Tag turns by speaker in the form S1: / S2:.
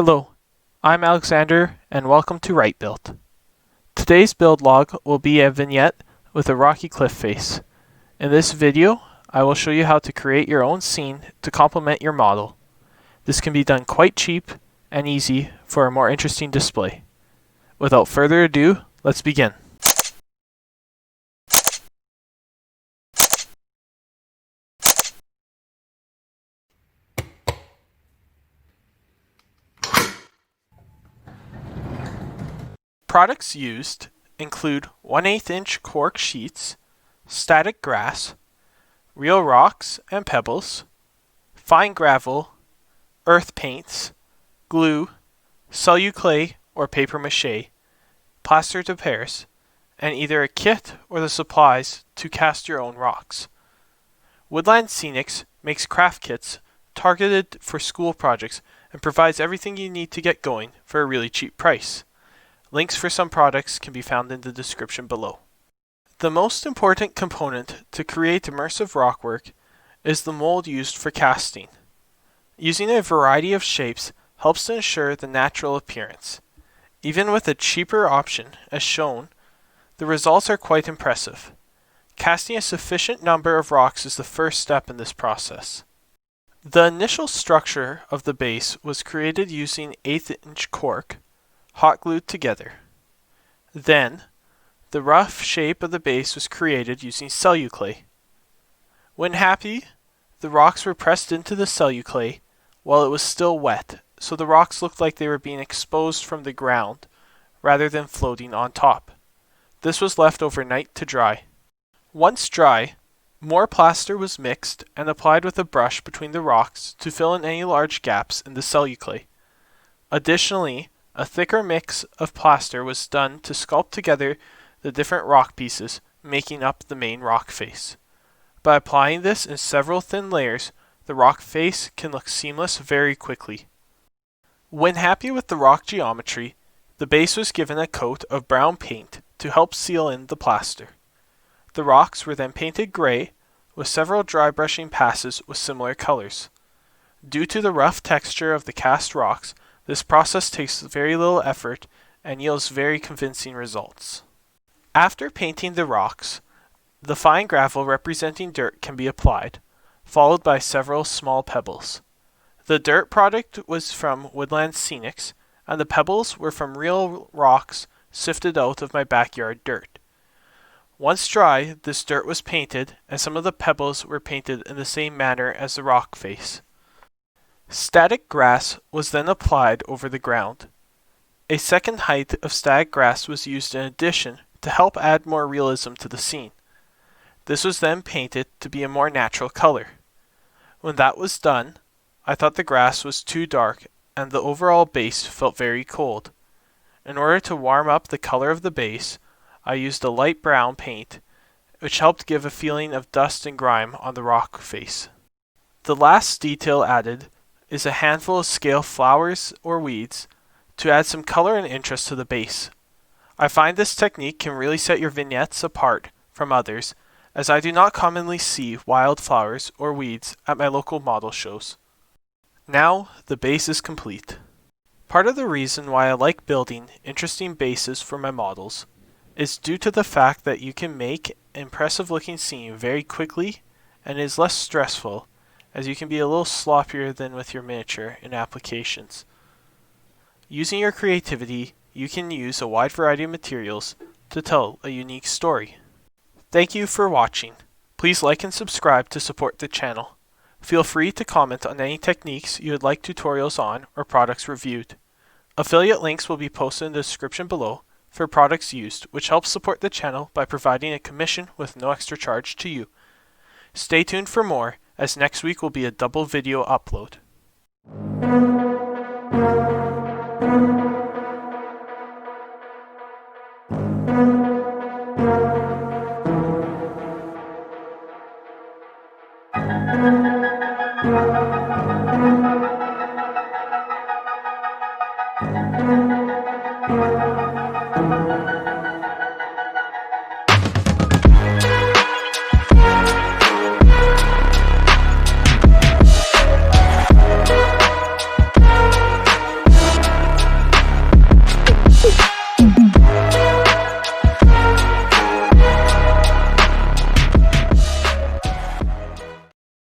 S1: Hello, I'm Alexander and welcome to WrightBuilt. Today's build log will be a vignette with a rocky cliff face. In this video, I will show you how to create your own scene to complement your model. This can be done quite cheap and easy for a more interesting display. Without further ado, let's begin. Products used include 1/8 inch cork sheets, static grass, real rocks and pebbles, fine gravel, earth paints, glue, celluclay or paper mache, plaster to Paris, and either a kit or the supplies to cast your own rocks. Woodland Scenics makes craft kits targeted for school projects and provides everything you need to get going for a really cheap price. Links for some products can be found in the description below. The most important component to create immersive rock work is the mold used for casting. Using a variety of shapes helps to ensure the natural appearance. Even with a cheaper option, as shown, the results are quite impressive. Casting a sufficient number of rocks is the first step in this process. The initial structure of the base was created using 1/8 inch cork, hot glued together. Then, the rough shape of the base was created using celluclay. When happy, the rocks were pressed into the celluclay while it was still wet, so the rocks looked like they were being exposed from the ground rather than floating on top. This was left overnight to dry. Once dry, more plaster was mixed and applied with a brush between the rocks to fill in any large gaps in the celluclay. Additionally, a thicker mix of plaster was done to sculpt together the different rock pieces, making up the main rock face. By applying this in several thin layers, the rock face can look seamless very quickly. When happy with the rock geometry, the base was given a coat of brown paint to help seal in the plaster. The rocks were then painted gray, with several dry brushing passes with similar colors. Due to the rough texture of the cast rocks, this process takes very little effort and yields very convincing results. After painting the rocks, the fine gravel representing dirt can be applied, followed by several small pebbles. The dirt product was from Woodland Scenics, and the pebbles were from real rocks sifted out of my backyard dirt. Once dry, this dirt was painted, and some of the pebbles were painted in the same manner as the rock face. Static grass was then applied over the ground. A second height of static grass was used in addition to help add more realism to the scene. This was then painted to be a more natural color. When that was done, I thought the grass was too dark and the overall base felt very cold. In order to warm up the color of the base, I used a light brown paint, which helped give a feeling of dust and grime on the rock face. The last detail added is a handful of scale flowers or weeds to add some color and interest to the base. I find this technique can really set your vignettes apart from others, as I do not commonly see wildflowers or weeds at my local model shows. Now the base is complete. Part of the reason why I like building interesting bases for my models is due to the fact that you can make an impressive looking scene very quickly and is less stressful, as you can be a little sloppier than with your miniature in applications. Using your creativity, you can use a wide variety of materials to tell a unique story. Thank you for watching. Please like and subscribe to support the channel. Feel free to comment on any techniques you would like tutorials on or products reviewed. Affiliate links will be posted in the description below for products used, which helps support the channel by providing a commission with no extra charge to you. Stay tuned for more, as next week will be a double video upload.